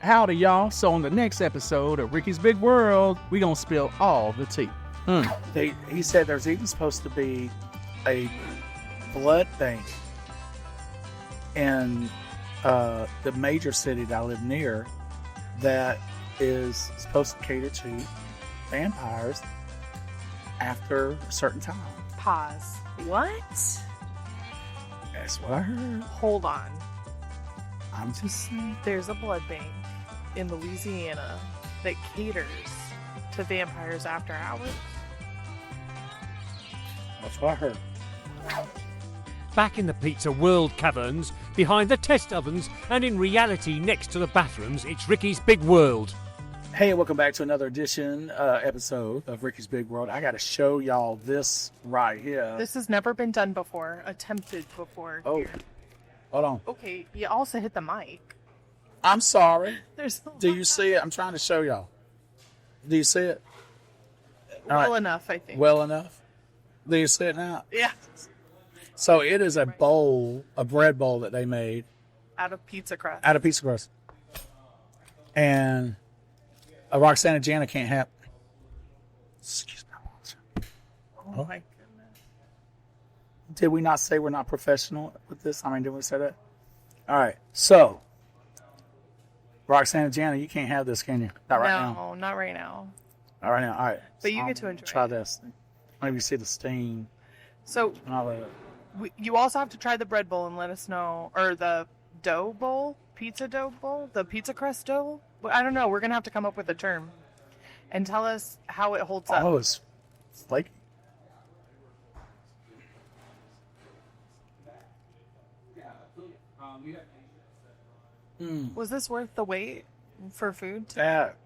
Howdy, y'all. So on the next episode of Ricky's Big World, we gonna spill all the tea. He said there's even supposed to be a blood bank in the major city that I live near that is supposed to cater to vampires after a certain time. Pause. What? That's what I heard. Hold on. I'm just saying. There's a blood bank in Louisiana that caters to vampires after hours. That's what I heard. Back in the pizza world caverns, behind the test ovens, and in reality next to the bathrooms, it's Ricky's Big World. Hey, welcome back to another episode of Ricky's Big World. I got to show y'all this right here. This has never been done before, attempted before. Oh, here. Hold on. Okay, you also hit the mic. I'm sorry. There's Do you see it? I'm trying to show y'all. Do you see it? Well enough, I think. Well enough. Do you see it now? Yeah. So it is a bowl, a bread bowl that they made Out of pizza crust. out of pizza crust. And a Roxanne and Jana can't have. Excuse me. Oh my goodness. Did we not say we're not professional with this? I mean, did we say that? All right. So, Roxanne and Jana, you can't have this, can you? Not right now. No, not right now. All right now. All right. But you get to enjoy Try it. this. Maybe you see the steam. So, I'll let it. you also have to try the bread bowl and let us know, or the dough bowl, pizza dough bowl, the pizza crust dough. I don't know. We're gonna have to come up with a term, and tell us how it holds up. Oh, it's flaky. Was this worth the wait for food? That.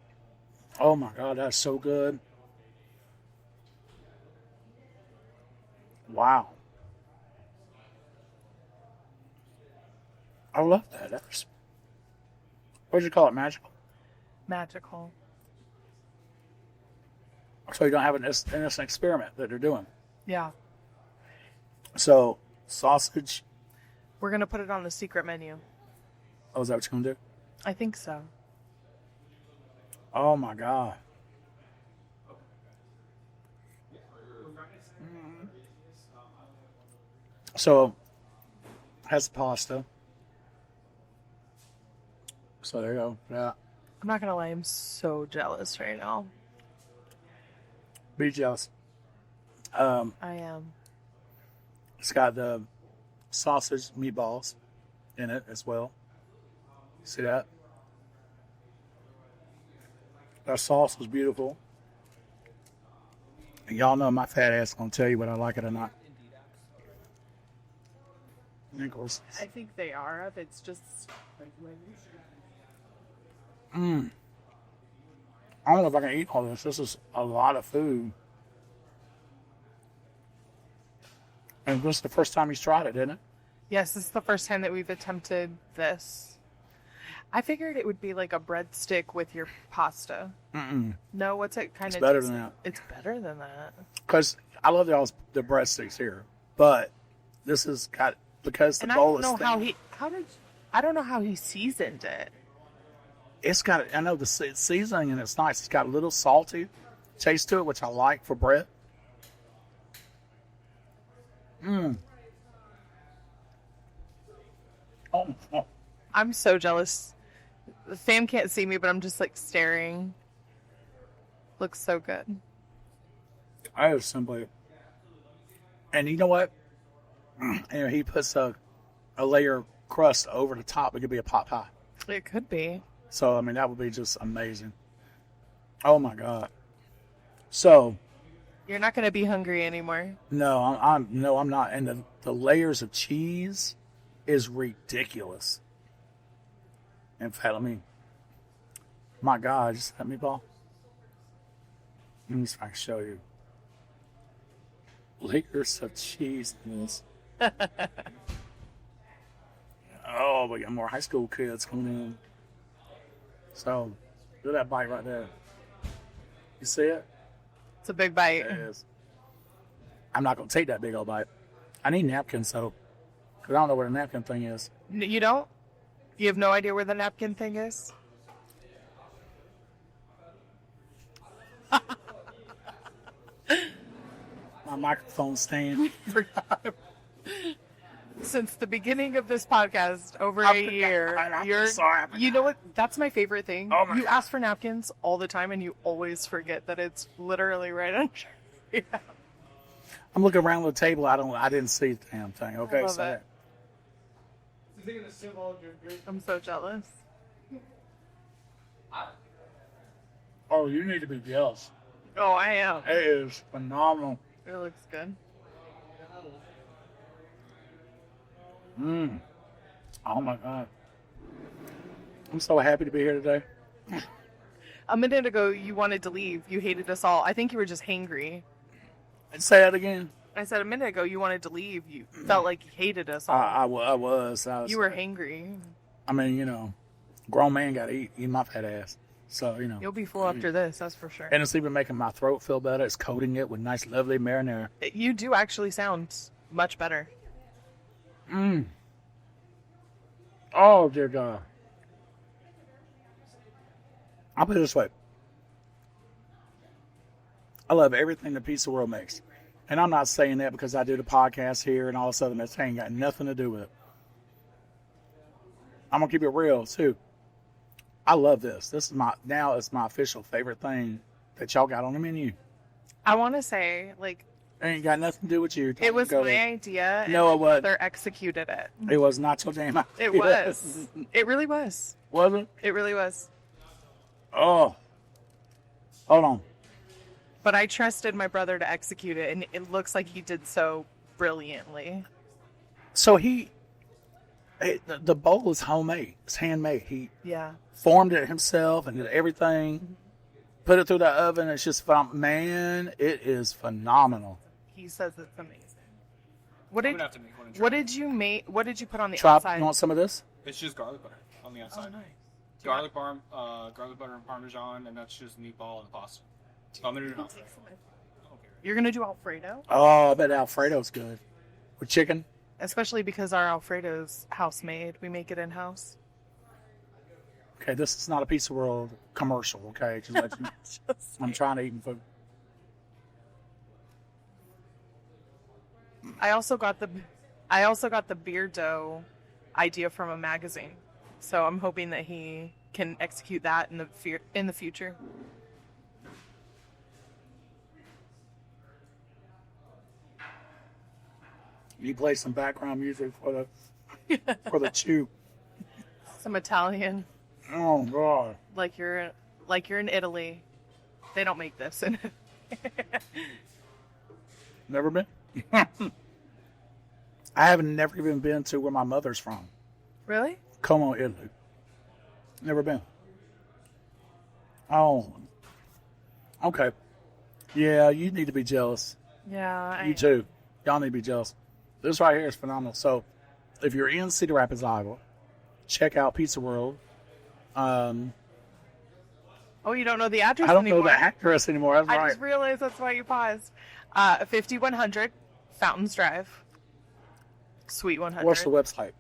Oh my God, that's so good. Wow. I love that. That's, what'd you call it? Magical? Magical. So you don't have an innocent experiment that they're doing. Yeah. So, sausage. We're gonna put it on the secret menu. Oh, is that what you're going to do? I think so. Oh my God. So, has the pasta. So there you go. Yeah. I'm not gonna lie. I'm so jealous right now. Be jealous. I am. It's got the sausage meatballs in it as well. See that? That sauce was beautiful. And y'all know my fat ass gonna tell you whether I like it or not. Nichols. I think they are. It's just. I don't know if I can eat all this. This is a lot of food. And this is the first time he's tried it, isn't it? Yes, this is the first time that we've attempted this. I figured it would be like a breadstick with your pasta. No, what's it kind of? It's better than that. It's better than that. Because I love the breadsticks here, but this has got because the And I bowl don't know is thin. I don't know how he seasoned it. It's got, I know the seasoning and it's nice. It's got a little salty taste to it, which I like for bread. Oh. I'm so jealous. The fam can't see me, but I'm just like staring. Looks so good. I was simply, and you know what? He puts a layer of crust over the top. It could be a pot pie. It could be. So I mean, that would be just amazing. Oh my God! So You're not going to be hungry anymore. no, I'm not. And the layers of cheese is ridiculous. In fact, my God, just that meatball. Let me see if I can show you. Layers of cheese in this. Oh, we got more high school kids coming in. So, do that bite right there. You see it? It's a big bite. There it is. I'm not going to take that big old bite. I need napkins, though. Because I don't know what a napkin thing is. You don't? You have no idea where the napkin thing is? my microphone stand. Since the beginning of this podcast, over a year, I'm sorry. You know what? That's my favorite thing. Oh my You God. ask for napkins all the time, and you always forget that it's literally right under. Yeah. I'm looking around the table. I didn't see the damn thing. Okay, love so it. I'm so jealous. oh, you need to be jealous. Oh, I am. It is phenomenal. It looks good. Oh my God. I'm so happy to be here today. A minute ago, you wanted to leave. You hated us all. I think you were just hangry. Say that again. I said a minute ago you wanted to leave. You felt like you hated us all. I was. You were hangry. I mean, grown man got to eat my fat ass. So, You'll be full after this, that's for sure. And it's even making my throat feel better. It's coating it with nice, lovely marinara. You do actually sound much better. Oh, dear God. I'll put it this way. I love everything the Pizza World makes. And I'm not saying that because I do the podcast here and all this other mess. It ain't got nothing to do with it. I'm going to keep it real, too. I love this. It's my official favorite thing that y'all got on the menu. I want to say, It ain't got nothing to do with you. it was my idea. No, it wasn't. They executed it. It was not your damn idea. It was. It really was. Was it? It really was. Oh. Hold on. But I trusted my brother to execute it, and it looks like he did so brilliantly. So the bowl is homemade. It's handmade. He Yeah. formed it himself and did everything. Put it through the oven. It's just man, it is phenomenal. He says it's amazing. What I'm did gonna have to make one and try. what did you make? What did you put on the Chop. outside? You want some of this? It's just garlic butter on the outside. Oh, nice. Garlic butter and parmesan, and that's just meatball and pasta. So I'm gonna do it Alfredo. You're gonna do Alfredo, Oh, I bet Alfredo's good. With chicken? especially because our Alfredo's house made. We make it in house. Okay, this is not a Pizza World commercial, okay? Just let you I'm trying to eat food. I also got the beer dough idea from a magazine, so I'm hoping that he can execute that in the future. You play some background music for the chew. Some Italian, Oh God. like you're in Italy. They don't make this. Never been? I haven't never even been to where my mother's from. Really? Como, Italy. Never been. Oh. Okay. Yeah, you need to be jealous. Yeah. You too. Y'all need to be jealous. This right here is phenomenal. So, if you're in Cedar Rapids, Iowa, check out Pizza World. Oh, you don't know the address I don't anymore. know the address anymore. That's I right. just realized that's why you paused. 5100 Fountains Drive, Suite 100. What's the website?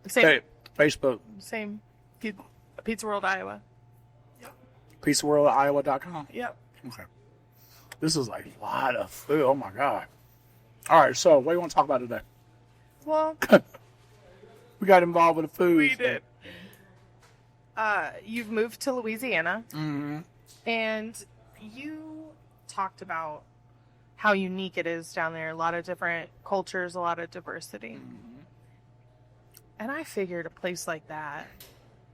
Same. Hey, Facebook. Same. Pizza World, Iowa. PizzaWorldIowa.com. Yep. Okay. This is a lot of food. Oh my God. All right, so what do you want to talk about today? Well, We got involved with the food. we did. You've moved to Louisiana, Mm-hmm. and you talked about how unique it is down there. A lot of different cultures, a lot of diversity. And I figured a place like that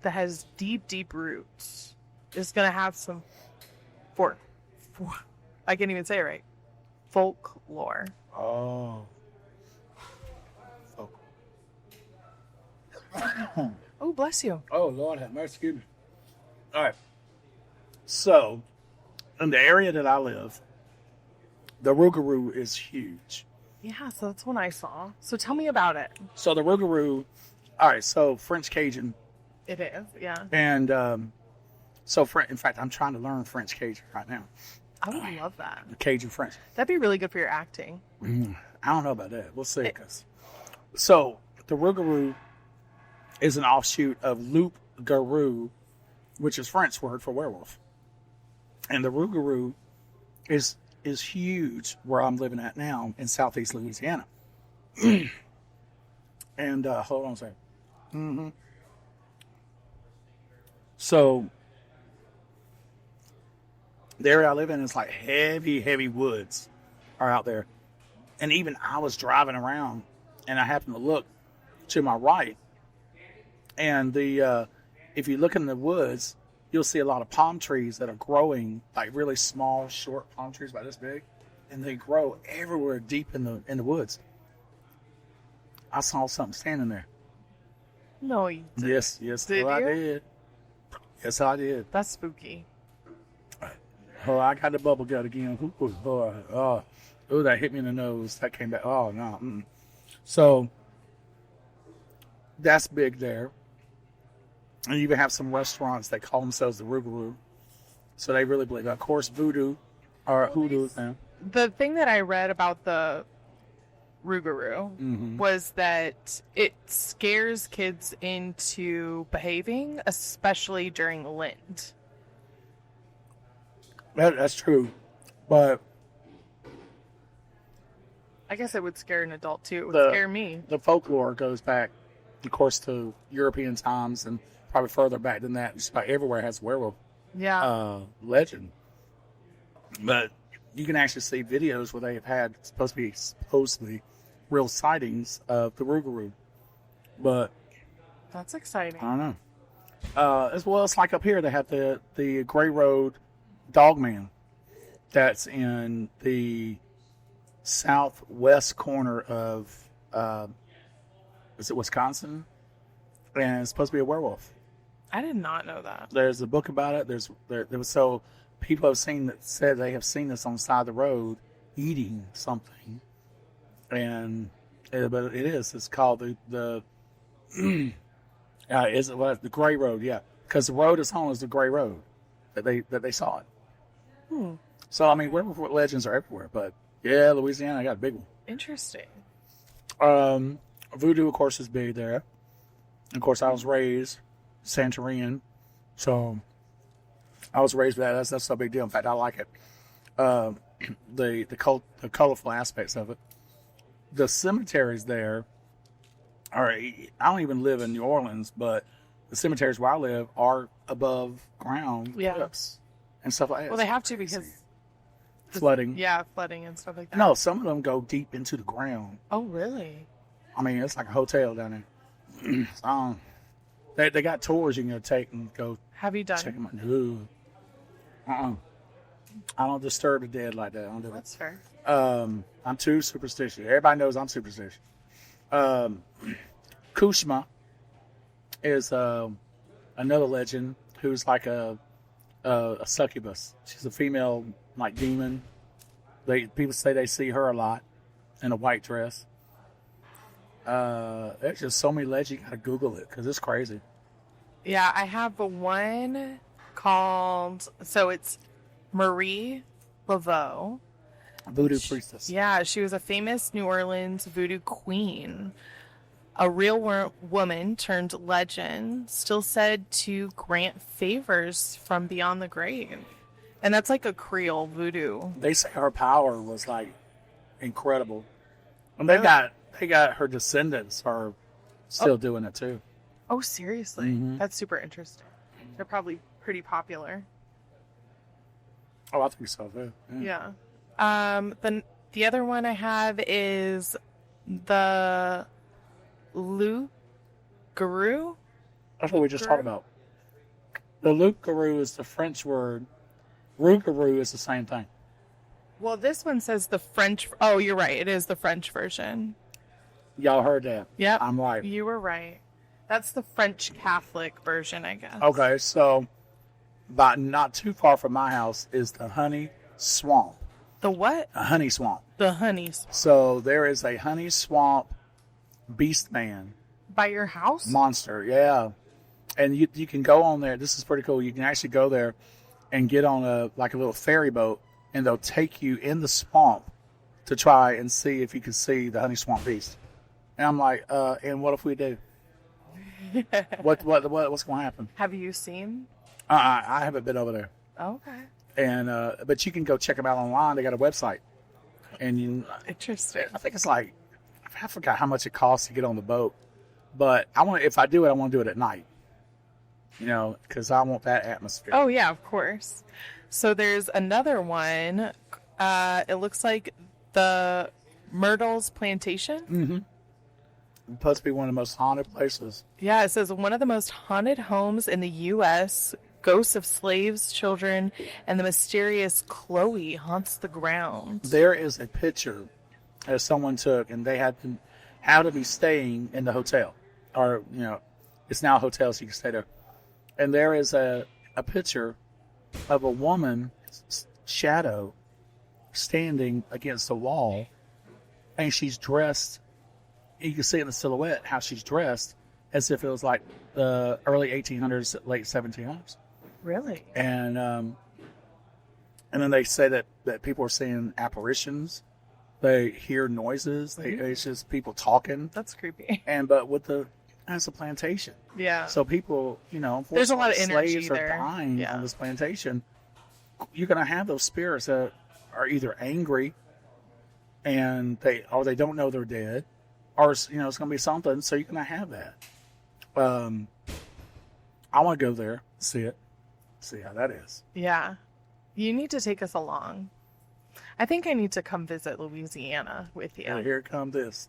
has deep, deep roots is going to have some I can't even say it right. Folklore. Oh. Oh, bless you. Oh, Lord have mercy. Excuse me. All right. So, in the area that I live, the Rougarou is huge. Yeah, so that's one I saw. So tell me about it. So, the Rougarou, all right, so French Cajun. It is, yeah. And in fact, I'm trying to learn French Cajun right now. I would love that. Cajun French. That'd be really good for your acting. I don't know about that. We'll see. So, the Rougarou is an offshoot of loup-garou, which is French word for werewolf. And the Rougarou is is huge where I'm living at now in southeast Louisiana. And hold on a second. Mm-hmm. So the area I live in is like heavy woods are out there. And even I was driving around and I happened to look to my right. And if you look in the woods, you'll see a lot of palm trees that are growing, like really small, short palm trees about this big. And they grow everywhere deep in the woods. I saw something standing there. No, you didn't. Yes, Did I you? did. Yes, I did. That's spooky. Oh, I got the bubble gut again. Oh, that hit me in the nose. That came back. Oh, no. Mm-mm. So, that's big there. And you even have some restaurants that call themselves the Rougarou. So they really believe that. Of course, Voodoo or Hoodoo. The thing that I read about the Rougarou was that it scares kids into behaving, especially during Lent. That's true. But I guess it would scare an adult too. It would The- scare me. the folklore goes back, of course, to European times and probably further back than that. Just about everywhere has werewolf Yeah. legend. But you can actually see videos where they have had supposedly real sightings of the Rougarou. But That's exciting. I don't know. As well, it's like up here they have the Gray Road Dogman that's in the southwest corner of is it Wisconsin? And it's supposed to be a werewolf. I did not know that. There's a book about it. There was so people have said they have seen this on the side of the road eating something, and but it is. It's called the is it what the Gray Road? Yeah, because the road is on is the Gray Road that they saw it. So I mean, werewolf legends are everywhere, but yeah, Louisiana got a big one. Interesting. Voodoo, of course, is big there. Of course, I was raised Santorian, so I was raised with that. That's no big deal. In fact, I like it. The colorful aspects of it. The cemeteries there are. I don't even live in New Orleans, but the cemeteries where I live are above ground cliffs and stuff like that. Well, they have to because flooding. Yeah, flooding and stuff like that. No, some of them go deep into the ground. Oh, really? I mean, it's like a hotel down there. They got tours you can go take and go Have you done? check them out. I don't disturb the dead like that. I don't do it. That's fair. I'm too superstitious. Everybody knows I'm superstitious. Kushma is another legend who's like a succubus. She's a female like demon. People say they see her a lot in a white dress. There's just so many legends. You gotta Google it because it's crazy. Yeah, I have one called, so it's Marie Laveau. Voodoo priestess. Yeah, she was a famous New Orleans voodoo queen. A real woman turned legend, still said to grant favors from beyond the grave. And that's like a Creole voodoo. They say her power was like incredible. And they got her descendants are still doing it too. Oh, seriously? Mhm. That's super interesting. They're probably pretty popular. Oh, I think so too. Yeah. The other one I have is the Lougarou. That's what we just talked about. The Lougarou is the French word. Rougarou is the same thing. Well, this one says the French. Oh, you're right. It is the French version. Y'all heard that? Yep. I'm right. You were right. That's the French Catholic version, I guess. Okay, so about not too far from my house is the honey swamp. The what? A honey swamp. The honeys. So there is a honey swamp beast man By your house? monster. Yeah. And you can go on there. This is pretty cool. You can actually go there and get on a little ferry boat, and they'll take you in the swamp to try and see if you can see the honey swamp beast. And I'm like, and what if we do? What's going to happen? Have you seen? I haven't been over there. Okay. And but you can go check them out online. They got a website, and Interesting. I think it's like, I forgot how much it costs to get on the boat. But if I do it at night. Because I want that atmosphere. Oh, yeah, of course. So there's another one. It looks like the Myrtles Plantation. Mm-hmm. It's supposed to be one of the most haunted places. Yeah, it says one of the most haunted homes in the U.S. Ghosts of slaves, children, and the mysterious Chloe haunts the ground. There is a picture that someone took, and they had to be staying in the hotel. Or, it's now a hotel, so you can stay there. And there is a picture of a woman's shadow standing against the wall, and she's dressed. You can see in the silhouette how she's dressed as if it was like the early 1800s, late 1700s. Really? And then they say that people are seeing apparitions. They hear noises. It's just people talking. That's creepy. But as a plantation. Yeah. So people, there's a lot of energy slaves there. are dying on this plantation. You're going to have those spirits that are either angry and they don't know they're dead, or it's going to be something. So you're going to have that. I want to go there, see how that is. Yeah. You need to take us along. I think I need to come visit Louisiana with you. And here comes this.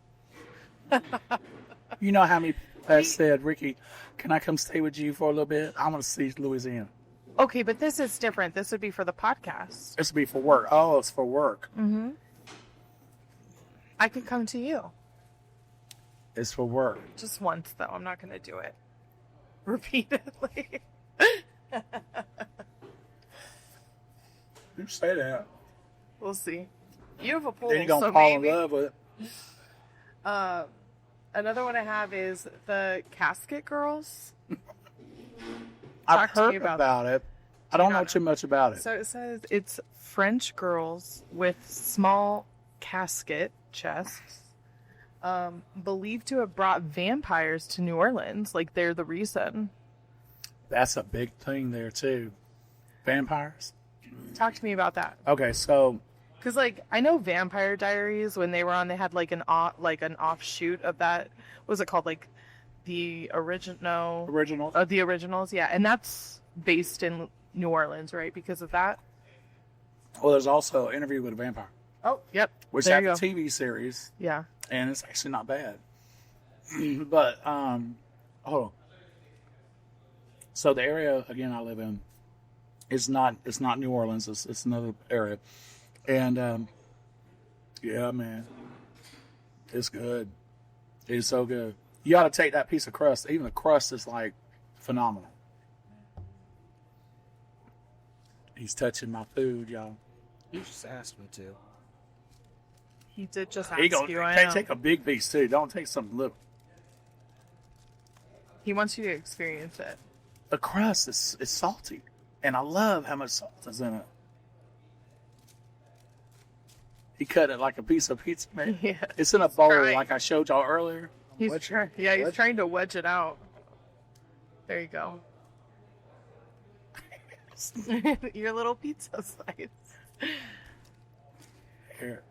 You know how many people said, Ricky, can I come stay with you for a little bit? I want to see Louisiana. Okay, but this is different. This would be for the podcast. This would be for work. Oh, it's for work. Mm-hmm. I could come to you. It's for work. Just once, though. I'm not going to do it repeatedly. You say that. We'll see. You have a pool, Then you're going to so fall maybe. in love with it. Another one I have is the Casket Girls. I've Talk to me heard about about it. I don't know too much about it. So it says it's French girls with small casket chests, believed to have brought vampires to New Orleans. Like, they're the reason. That's a big thing there, too. Vampires? Talk to me about that. Okay, so... Because, like, I know Vampire Diaries, when they were on, they had, like, an offshoot of that. What was it called? Like, the original... Original? The originals, yeah. And that's based in New Orleans, right? Because of that? Well, there's also Interview with a Vampire. Oh, yep. Which there had you a go. TV series. Yeah. And it's actually not bad. But, hold on. So the area, again, I live in, it's not New Orleans. It's another area. And, yeah, man, it's good. It's so good. You ought to take that piece of crust. Even the crust is, like, phenomenal. He's touching my food, y'all. You just asked me to. He did just ask He you, I know. take a big piece, too. Don't take something little. He wants you to experience it. The crust is salty. And I love how much salt is in it. He cut it like a piece of pizza, man. Yeah, it's in a bowl like I showed y'all earlier. He's trying to wedge it out. There you go. Your little pizza slice. Here.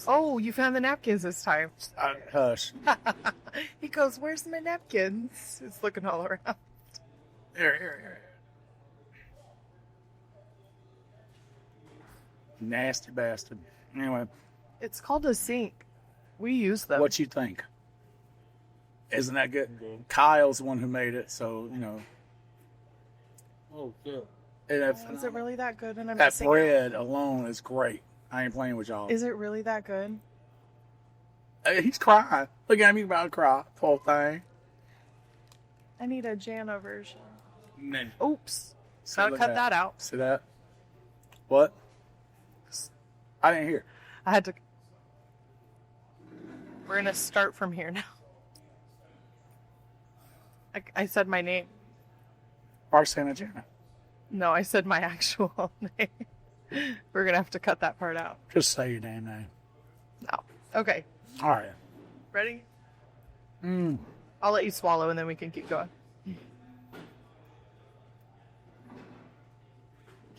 Oh, you found the napkins this time. Hush. He goes, "Where's my napkins?" It's looking all around. Here. Nasty bastard. Anyway. It's called a sink. We use them. What you think? Isn't that good? Kyle's the one who made it, so, Oh, good. Is it really that good? And I'm that missing bread alone is great. I ain't playing with y'all. Is it really that good? He's crying. Look at him, he's about to cry. Poor thing. I need a Jana version. Man. Oops. See, Gotta look cut at that out. See that? What? I didn't hear. I had to. We're gonna start from here now. I said my name. Arsana Jana. No, I said my actual name. We're gonna have to cut that part out. Just say your damn name. No. Okay. All right. Ready? I'll let you swallow and then we can keep going.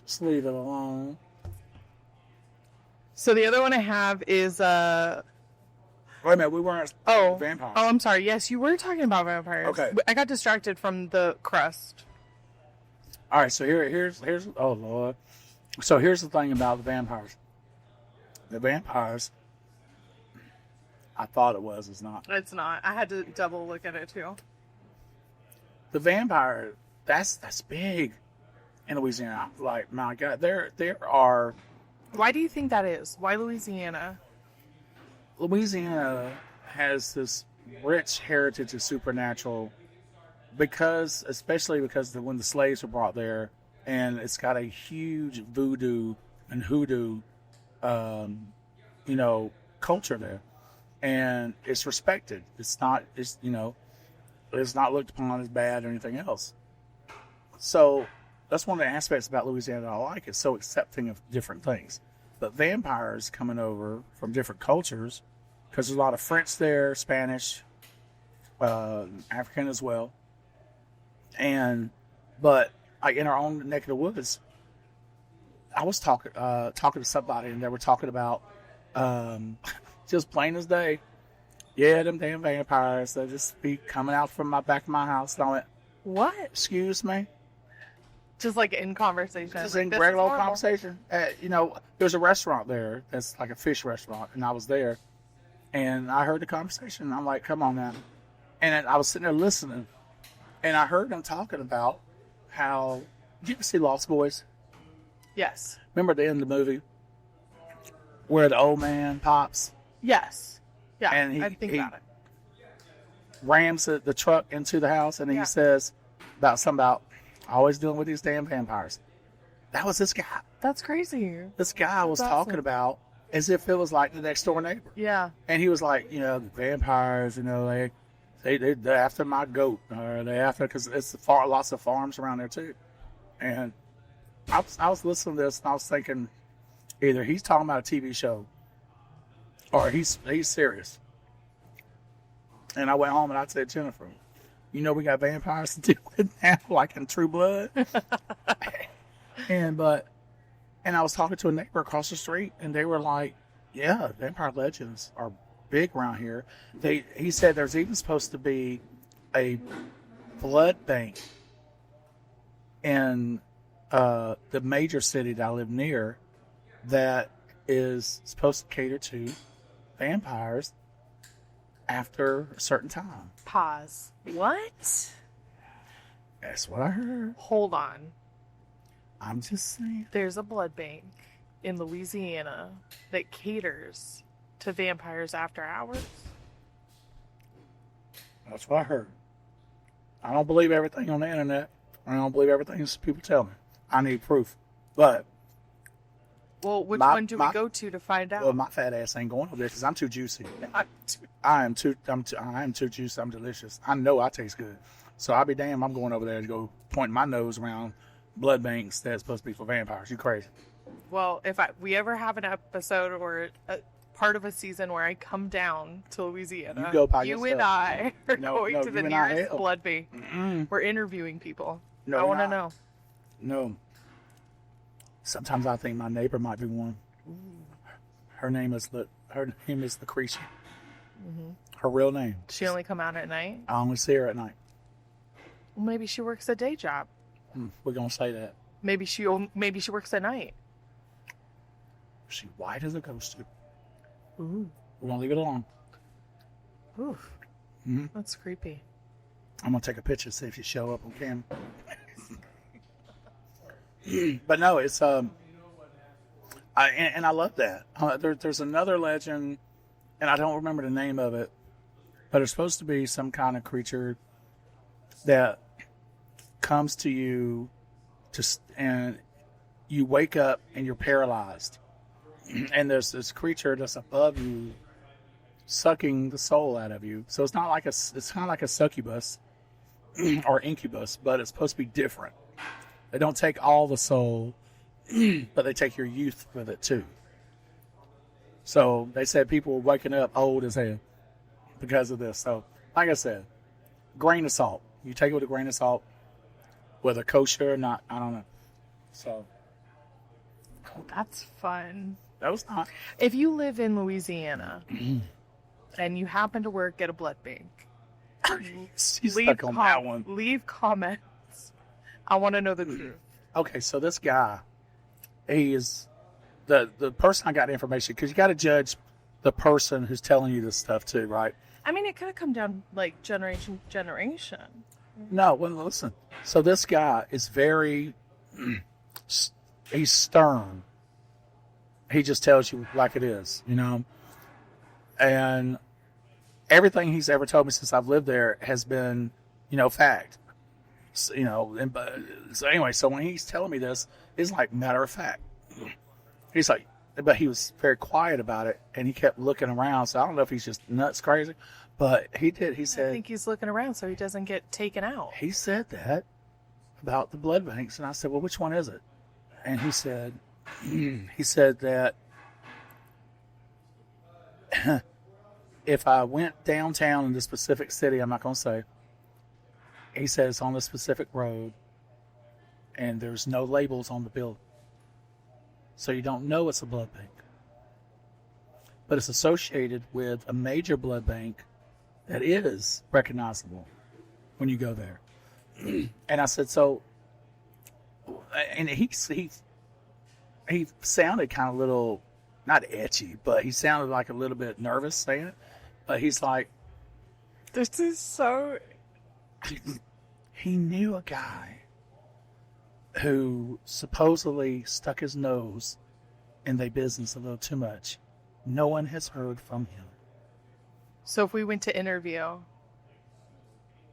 Just leave it alone. So the other one I have is Wait a minute, we weren't vampires. Oh, I'm sorry. Yes, you were talking about vampires. Okay. I got distracted from the crust. All right, so here's oh Lord. So here's the thing about the vampires. The vampires, I thought it was, it's not. It's not. I had to double look at it too. The vampire, that's big in Louisiana. Like, my God, there are. Why do you think that is? Why Louisiana? Louisiana has this rich heritage of supernatural especially because when the slaves were brought there, and it's got a huge voodoo and hoodoo, culture there, and it's respected. It's not looked upon as bad or anything else. So that's one of the aspects about Louisiana I like. It's so accepting of different things. But vampires coming over from different cultures, because there's a lot of French there, Spanish, African as well. But like in our own neck of the woods, I was talking to somebody, and they were talking about just plain as day. Yeah, them damn vampires. They just be coming out from my back of my house. And I went, What? excuse me? Just like in conversation. Just like, in this regular is old normal. conversation. There's a restaurant there that's like a fish restaurant, and I was there, and I heard the conversation. And I'm like, come on now. And I was sitting there listening, and I heard them talking about how. Did you ever see Lost Boys? Yes. Remember at the end of the movie where the old man pops, Yes. Yeah. And I think he about it. rams the truck into the house, and he says something about always dealing with these damn vampires. That was this guy. That's crazy. This guy was That's talking awesome. about as if it was like the next door neighbor. Yeah. And he was like, the vampires, they're after my goat, or they after, because it's lots of farms around there too. And I was listening to this, and I was thinking, either he's talking about a TV show, or he's serious. And I went home and I said, Jennifer, we got vampires to deal with now, like in True Blood. and I was talking to a neighbor across the street, and they were like, yeah, vampire legends are big around here. He said there's even supposed to be a blood bank in the major city that I live near that is supposed to cater to vampires after a certain time. Pause. What? That's what I heard. Hold on. I'm just saying. There's a blood bank in Louisiana that caters to vampires after hours. That's what I heard. I don't believe everything on the internet. I don't believe everything people tell me. I need proof. But Well, which one do we go to find out? well, my fat ass ain't going over there because I'm too juicy. I am too juicy. I'm delicious. I know I taste good. So I'll be damned. I'm going over there to go pointing my nose around blood banks that's supposed to be for vampires. You crazy? Well, if we ever have an episode or a part of a season where I come down to Louisiana, You go by you yourself. and I are No, going to the you and I nearest help. blood bank. Mm-mm. We're interviewing people. No, I you're want to not. know. No. Sometimes I think my neighbor might be one. Her name is Lucretia. Mm-hmm. Her real name. She only come out at night? I only see her at night. Well, maybe she works a day job. We're gonna say that. Maybe she works at night. She white as a ghost. Ooh. We're gonna leave it alone. Ooh. Mm-hmm. That's creepy. I'm gonna take a picture see if you show up on camera. But no, it's I love that. There's another legend, and I don't remember the name of it, but it's supposed to be some kind of creature that comes to you, and you wake up and you're paralyzed, and there's this creature that's above you, sucking the soul out of you. So it's not like it's kind of like a succubus or incubus, but it's supposed to be different. They don't take all the soul, but they take your youth with it too. So they said people were waking up old as hell because of this. So, like I said, grain of salt. You take it with a grain of salt, whether kosher or not, I don't know. So, That's fun. That was not. If you live in Louisiana and you happen to work at a blood bank, She's stuck on that one. leave comments. I want to know the truth. Okay, so this guy, he is the person I got information, because you got to judge the person who's telling you this stuff too, right? I mean, it could have come down like generation to generation. No, well, listen. So this guy is very, he's stern. He just tells you like it is, you know? And everything he's ever told me since I've lived there has been, you know, fact. So, you know, so anyway, so when he's telling me this, it's like matter of fact. He's like, but he was very quiet about it, and he kept looking around, so I don't know if he's just nuts crazy, but he did. He said, I think he's looking around so he doesn't get taken out. he said that about the blood banks, and I said, well, which one is it? And he said that if I went downtown in the specific city, I'm not going to say, he said it's on the specific road, and there's no labels on the building. So you don't know it's a blood bank. But it's associated with a major blood bank that is recognizable when you go there. And I said, so, and he sounded kind of a little, not etchy, but he sounded like a little bit nervous saying it. But he's like, This is so... he knew a guy who supposedly stuck his nose in their business a little too much. No one has heard from him. So if we went to interview,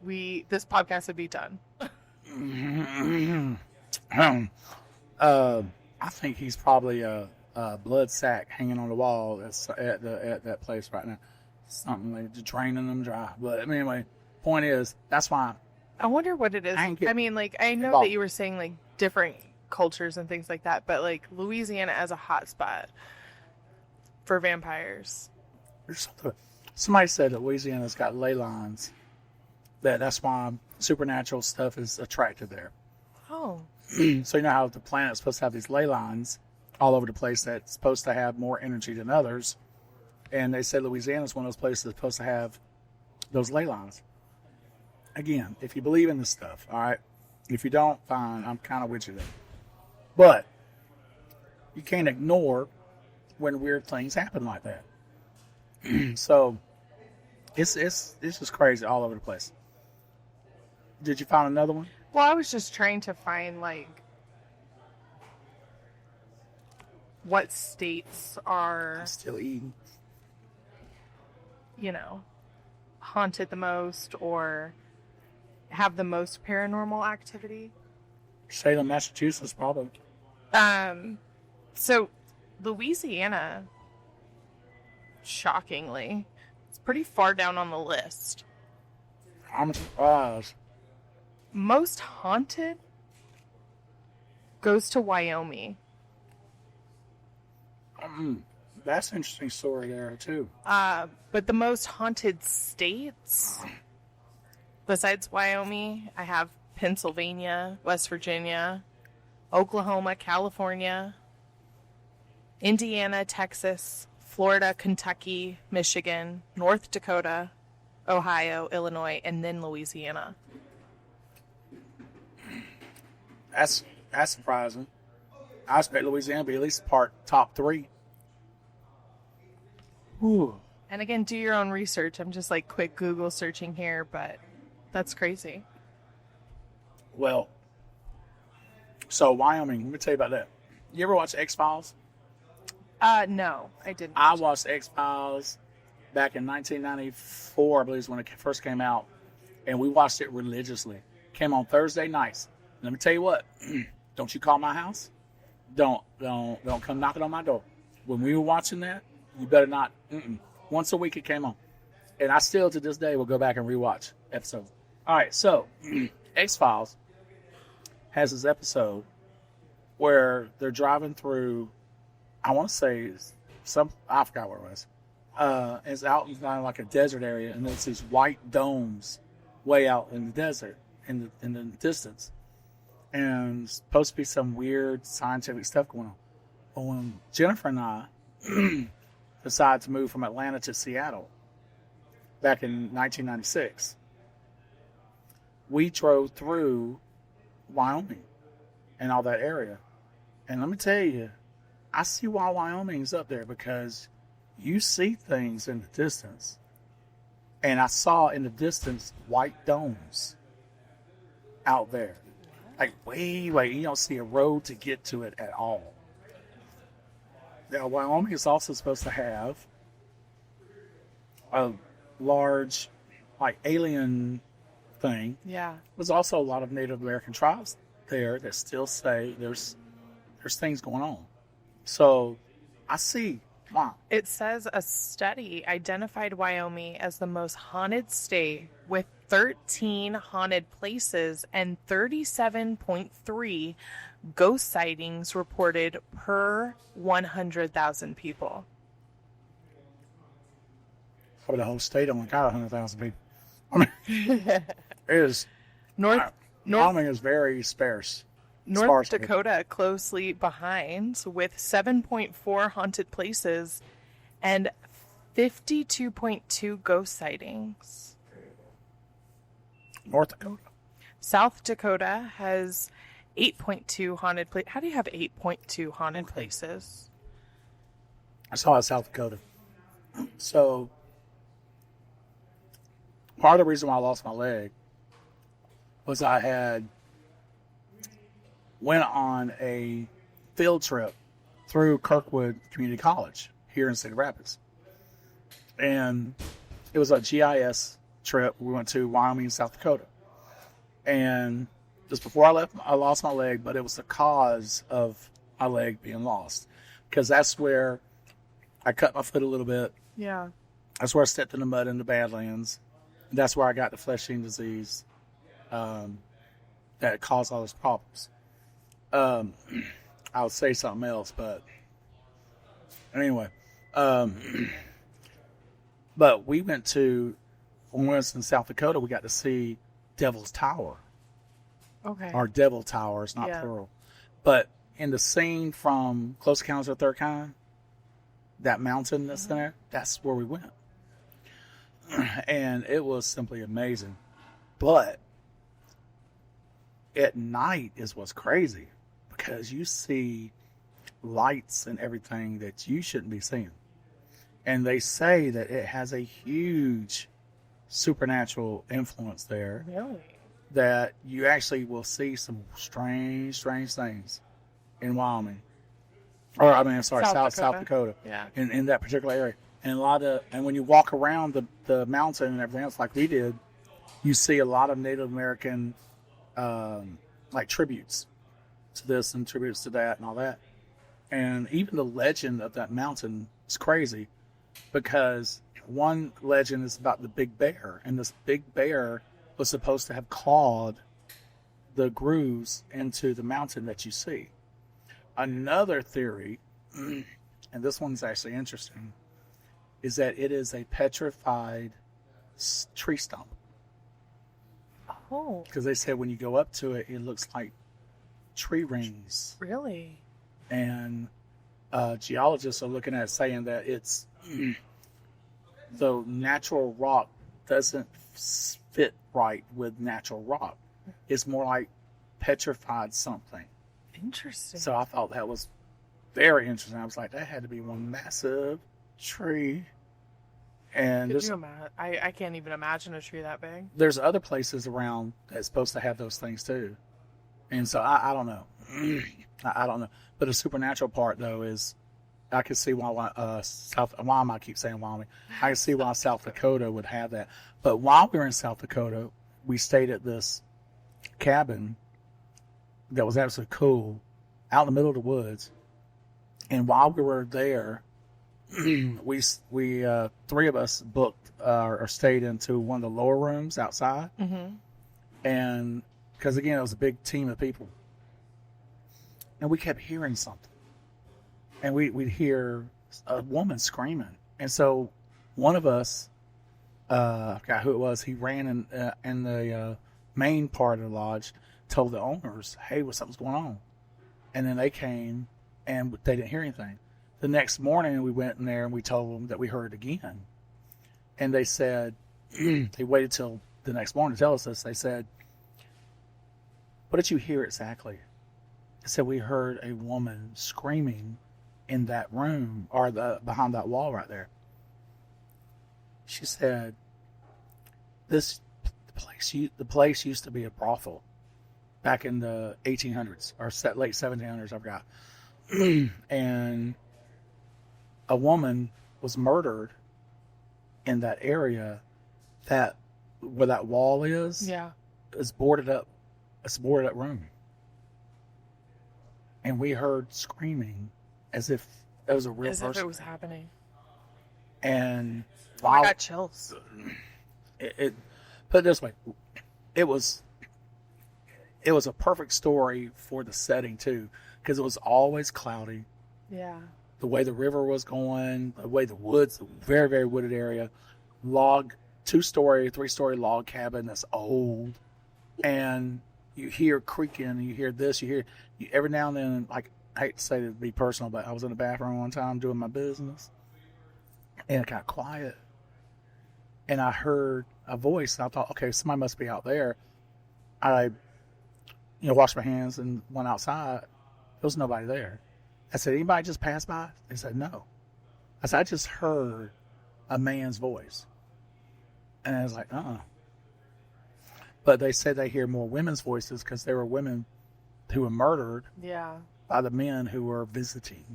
this podcast would be done. I think he's probably a blood sack hanging on the wall at that place right now. Something like just draining them dry. But anyway, point is, that's why. I wonder what it is. I mean, like, I know that you were saying, like, different cultures and things like that, but, like, Louisiana as a hotspot for vampires. Somebody said that Louisiana's got ley lines. That's why supernatural stuff is attracted there. Oh. So you know how the planet's supposed to have these ley lines all over the place that's supposed to have more energy than others. And they said Louisiana's one of those places that's supposed to have those ley lines. Again, if you believe in this stuff, all right? If you don't, fine. I'm kind of with you there. But you can't ignore when weird things happen like that. So it's just crazy all over the place. Did you find another one? Well, I was just trying to find, like, what states are, Still eating. you know, haunted the most or have the most paranormal activity. Salem, Massachusetts, probably. So Louisiana, shockingly, it's pretty far down on the list. I'm surprised. Most haunted goes to Wyoming. That's an interesting story there, too. But the most haunted states, besides Wyoming, I have Pennsylvania, West Virginia, Oklahoma, California, Indiana, Texas, Florida, Kentucky, Michigan, North Dakota, Ohio, Illinois, and then Louisiana. That's surprising. I expect Louisiana to be at least top 3. Ooh. And again, do your own research. I'm just like quick Google searching here, but that's crazy. Well, so Wyoming, let me tell you about that. You ever watch X-Files? No, I didn't. I watched X-Files back in 1994, I believe is when it first came out, and we watched it religiously. Came on Thursday nights. Let me tell you what, don't you call my house. Don't come knocking on my door. When we were watching that, you better not. Once a week it came on. And I still, to this day, will go back and rewatch episodes. All right, so X-Files has this episode where they're driving through, I want to say, I forgot where it was. It's out in kind of like a desert area, and there's these white domes way out in the desert, in the distance. And it's supposed to be some weird scientific stuff going on. Well, when Jennifer and I decided to move from Atlanta to Seattle back in 1996, we drove through Wyoming and all that area. And let me tell you, I see why Wyoming's up there, because you see things in the distance. And I saw in the distance white domes out there. Like way, you don't see a road to get to it at all. Now, Wyoming is also supposed to have a large, like, alien thing. Yeah. There's also a lot of Native American tribes there that still say there's things going on. So I see. Wow. It says a study identified Wyoming as the most haunted state with 13 haunted places and 37.3 ghost sightings reported per 100,000 people. Probably the whole state only got 100,000 people. I mean, it is. Wyoming is very sparse. North Dakota closely behind with 7.4 haunted places and 52.2 ghost sightings. North Dakota. South Dakota has 8.2 haunted places. How do you have 8.2 haunted places? I saw it in South Dakota. So, part of the reason why I lost my leg was I had went on a field trip through Kirkwood Community College here in Cedar Rapids. And it was a GIS trip. We went to Wyoming, South Dakota. And just before I left, I lost my leg, but it was the cause of my leg being lost. Because that's where I cut my foot a little bit. Yeah. That's where I stepped in the mud in the Badlands. And that's where I got the flesh-eating disease that caused all those problems. I would say something else, but anyway. But we went to, when we was in South Dakota, we got to see Devil's Tower. Okay. Or Devil Towers, not plural. But in the scene from Close Encounters of the Third Kind, that mountain that's there, that's where we went. And it was simply amazing. But at night is what's crazy, because you see lights and everything that you shouldn't be seeing. And they say that it has a huge supernatural influence there. Really? That you actually will see some strange things in Wyoming. Or, I mean, I'm sorry, South Dakota. Yeah. In that particular area. And and when you walk around the mountain and everything else like we did, you see a lot of Native American, like, tributes to this and tributes to that and all that. And even the legend of that mountain is crazy, because one legend is about the big bear, and this big bear was supposed to have clawed the grooves into the mountain that you see. Another theory, and this one's actually interesting, is that it is a petrified tree stump. Oh. Because they said when you go up to it, it looks like tree rings. Really? And geologists are looking at it, saying that it's the natural rock doesn't fit right with natural rock. It's more like petrified something. Interesting. So I thought that was very interesting. I was like, that had to be one massive tree. And Could you imagine? I can't even imagine a tree that big. there's other places around that's supposed to have those things too. And so I don't know. I don't know. But the supernatural part, though, is I can see why why am I keep saying Wyoming? I can see why South Dakota would have that. But while we were in South Dakota, we stayed at this cabin that was absolutely cool, out in the middle of the woods. And while we were there, we three of us booked or stayed into one of the lower rooms outside. Mm-hmm. And because, again, it was a big team of people. And we kept hearing something. And we'd hear a woman screaming. And so one of us, I forgot who it was, he ran in the main part of the lodge, told the owners, hey, something's going on. And then they came and they didn't hear anything. The next morning, we went in there and we told them that we heard it again. And they said, they waited till the next morning to tell us this. They said, what did you hear exactly? They said, we heard a woman screaming in that room or behind that wall right there. She said, the place used to be a brothel back in the 1800s or late 1700s, I forgot. And a woman was murdered in that area that where that wall is. Yeah. It's boarded up. It's a boarded up room. And we heard screaming as if it was a real person. As if it was happening. And I got chills. It put it this way, it was a perfect story for the setting too, because it was always cloudy. Yeah. The way the river was going, the way the woods, very, very wooded area, log, 2-story, 3-story log cabin that's old, and you hear creaking, you hear this, every now and then, like, I hate to say to be personal, but I was in the bathroom one time doing my business, and it got quiet, and I heard a voice, and I thought, okay, somebody must be out there. I, washed my hands and went outside. There was nobody there. I said, anybody just pass by? They said, no. I said, I just heard a man's voice. And I was like, But they said they hear more women's voices because there were women who were murdered by the men who were visiting.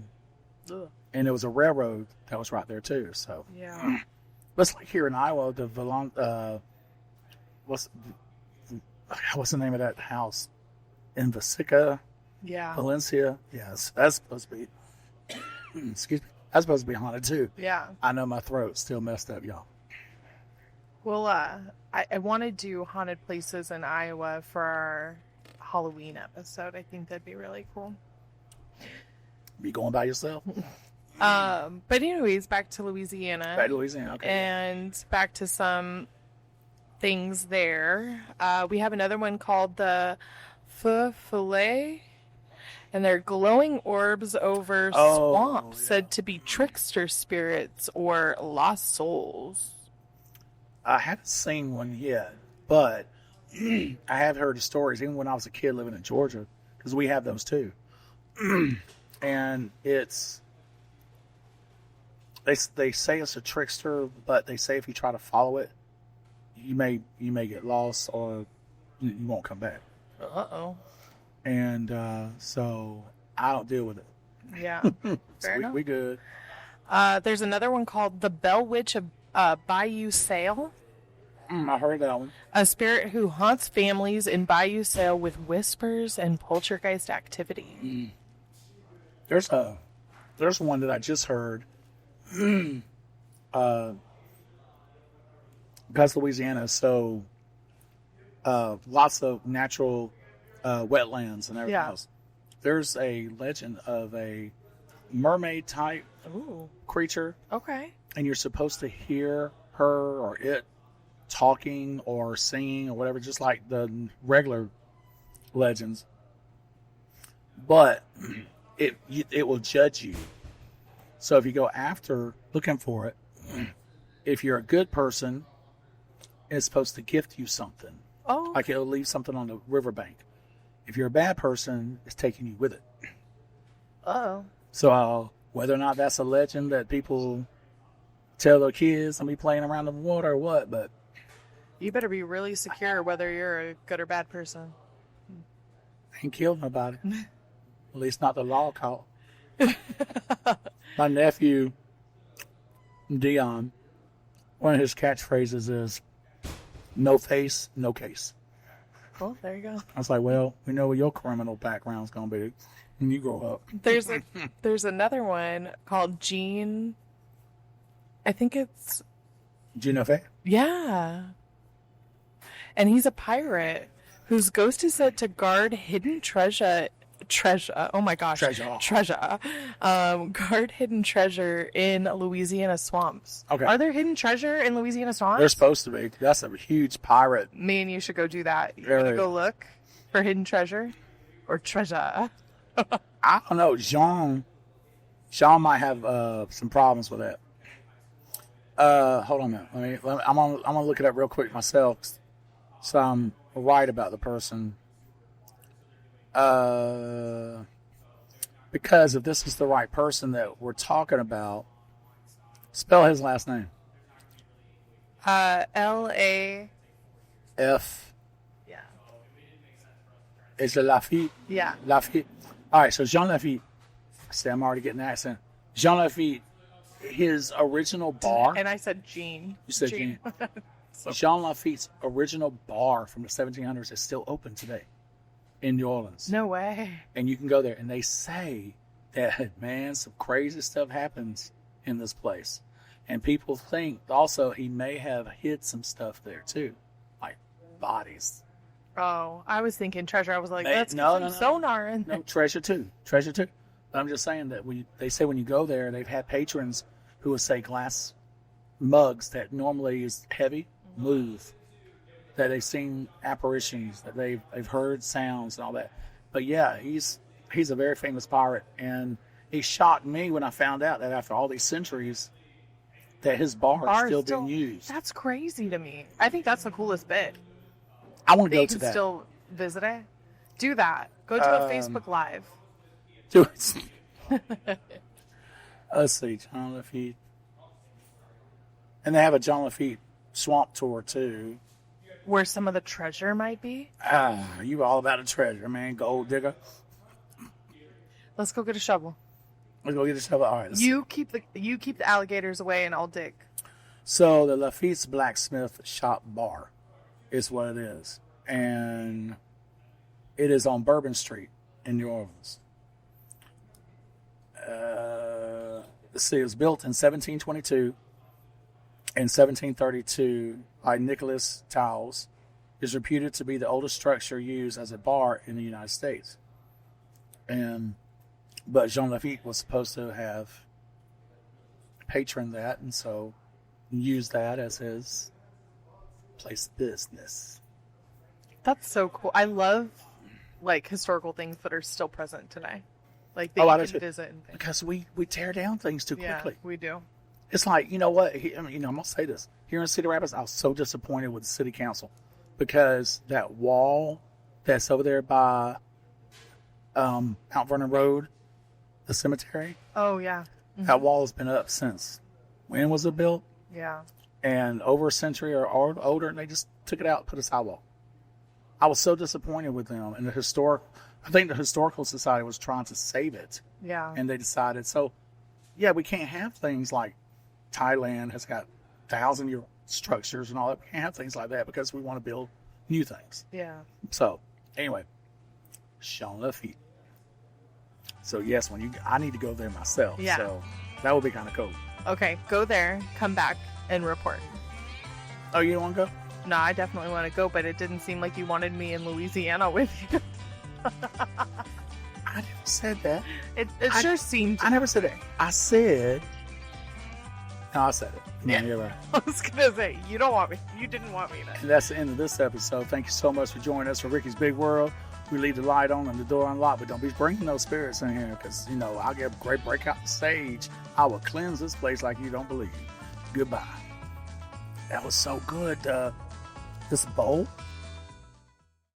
Ugh. And it was a railroad that was right there too. So yeah. But it's like here in Iowa, what's the name of that house? In Vasica? Yeah. Valencia? Yes, that's supposed to be, excuse me, that's supposed to be haunted too. Yeah. I know my throat's still messed up, y'all. Well, I want to do haunted places in Iowa for our Halloween episode. I think that'd be really cool. Be going by yourself? But anyways, back to Louisiana. Back to Louisiana, okay. And back to some things there. We have another one called the Fifolet. And they're glowing orbs over swamps, said to be trickster spirits or lost souls. I haven't seen one yet, but I have heard the stories, even when I was a kid living in Georgia, because we have those too. And it's, they say it's a trickster, but they say if you try to follow it, you may get lost or you won't come back. Uh-oh. And so I don't deal with it. Yeah. So we good. There's another one called the Bell Witch of Bayou Sale. I heard that one. A spirit who haunts families in Bayou Sale with whispers and poltergeist activity. There's one that I just heard. Because Louisiana is so lots of natural wetlands and everything else. There's a legend of a mermaid type creature. Okay. And you're supposed to hear her or it talking or singing or whatever, just like the regular legends. But it will judge you. So if you go after looking for it, if you're a good person, it's supposed to gift you something. Oh. Like it'll leave something on the riverbank. If you're a bad person, it's taking you with it. Uh-oh. So whether or not that's a legend that people tell their kids and be playing around the water or what, but you better be really secure whether you're a good or bad person. Ain't killed nobody. At least not the law caught. My nephew, Dion, one of his catchphrases is, no face, no case. Cool, there you go. I was like, well, we know what your criminal background's going to be when you grow up. There's another one called Jean. I think it's... Jean Lafitte? Yeah. And he's a pirate whose ghost is said to guard hidden treasure. Oh my gosh. Treasure. Guard hidden treasure in Louisiana swamps. Okay. Are there hidden treasure in Louisiana swamps? They're supposed to be. That's a huge pirate. Me and you should go do that. You want to go look for hidden treasure? Or treasure? I don't know. Jean might have some problems with that. Hold on a minute. I'm gonna look it up real quick myself, so I'm right about the person. Because if this is the right person that we're talking about, spell his last name. Laff. Yeah. Is it Lafitte? Yeah. Lafitte. All right, so Jean Lafitte. See, I'm already getting the accent. Jean Lafitte, his original bar. And I said Jean. You said Jean. Jean Lafitte's original bar from the 1700s is still open today in New Orleans. No way. And you can go there, and they say that, man, some crazy stuff happens in this place. And people think also he may have hid some stuff there too, like bodies. Oh, I was thinking treasure. I was like, let's get no. sonar in there. No, treasure too. But I'm just saying that they say when you go there, they've had patrons who would say glass mugs that normally is heavy move, that they've seen apparitions, that they've heard sounds and all that. But yeah, he's a very famous pirate, and he shocked me when I found out that after all these centuries, that his bar is still being used. That's crazy to me. I think that's the coolest bit. I want to go you to can that. Still visit it. Do that. Go to a Facebook Live. Do it. Let's see, Jean Lafitte. And they have a Jean Lafitte swamp tour too. Where some of the treasure might be. You all about the treasure, man. Gold digger. Let's go get a shovel. Let's go get a shovel. All right. You keep the alligators away, and I'll dig. So the Lafitte's Blacksmith Shop Bar is what it is, and it is on Bourbon Street in New Orleans. Let's see, it was built in 1722 and 1732 by Nicholas Towles. Is reputed to be the oldest structure used as a bar in the United States. But Jean Lafitte was supposed to have patroned that, and so used that as his place of business. That's so cool. I love like historical things that are still present today. Like that you can visit and things. Because we tear down things too quickly. Yeah, we do. It's like, you know what? I'm going to say this. Here in Cedar Rapids, I was so disappointed with the city council because that wall that's over there by Mount Vernon Road, the cemetery. Oh, yeah. Mm-hmm. That wall has been up since, when was it built? Yeah. And over a century or older, and they just took it out and put a sidewalk. I was so disappointed with them. And I think the Historical Society was trying to save it. Yeah. And they decided, so, yeah, we can't have things like Thailand has got 1,000-year structures and all that. We can't have things like that because we want to build new things. Yeah. So, anyway, Jean Lafitte. So, yes, I need to go there myself. Yeah. So, that would be kind of cool. Okay, go there, come back, and report. Oh, you don't want to go? No, I definitely want to go, but it didn't seem like you wanted me in Louisiana with you. I never said that. It sure seemed. I never said that. I said. No, I said it. Yeah. You're right. I was gonna say you don't want me. You didn't want me to. And that's the end of this episode. Thank you so much for joining us for Ricky's Big World. We leave the light on and the door unlocked, but don't be bringing those spirits in here because, I'll get a great breakout stage. I will cleanse this place like you don't believe. Goodbye. That was so good. This bowl